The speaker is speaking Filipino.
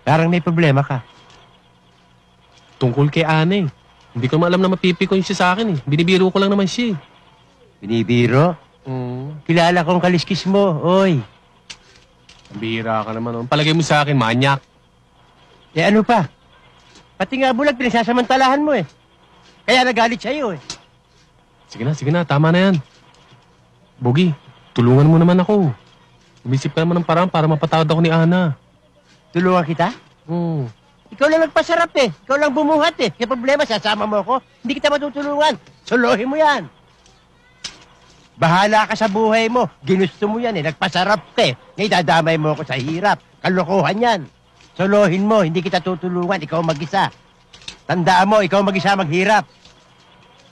Parang may problema ka. Tungkol kay Ana eh. Hindi ko alam na mapipikon siya sa akin eh. Binibiro ko lang naman siya eh. Binibiro? Kilala kong kaliskis mo, oy. Bira ka naman. Oh. Palagay mo sa akin, manyak. Eh ano pa? Pati nga bulag, pinagsasamantalahan mo eh. Kaya nagalit sa'yo eh. Sige na. Tama na yan. Bogi, tulungan mo naman ako. Umisip ka naman ng paraan para mapatawad ako ni Ana. Tulungan kita? Ikaw lang nagpasarap eh. Ikaw lang bumuhat eh. Kaya problema, sasama mo ako. Hindi kita matutulungan. Suluhin mo yan. Bahala ka sa buhay mo. Ginusto mo yan eh. Nagpasarap ka eh. Ngayon dadamay mo ako sa hirap. Kalokohan yan. Suluhin mo. Hindi kita tutulungan. Ikaw mag-isa. Tandaan mo, ikaw mag-isa maghirap.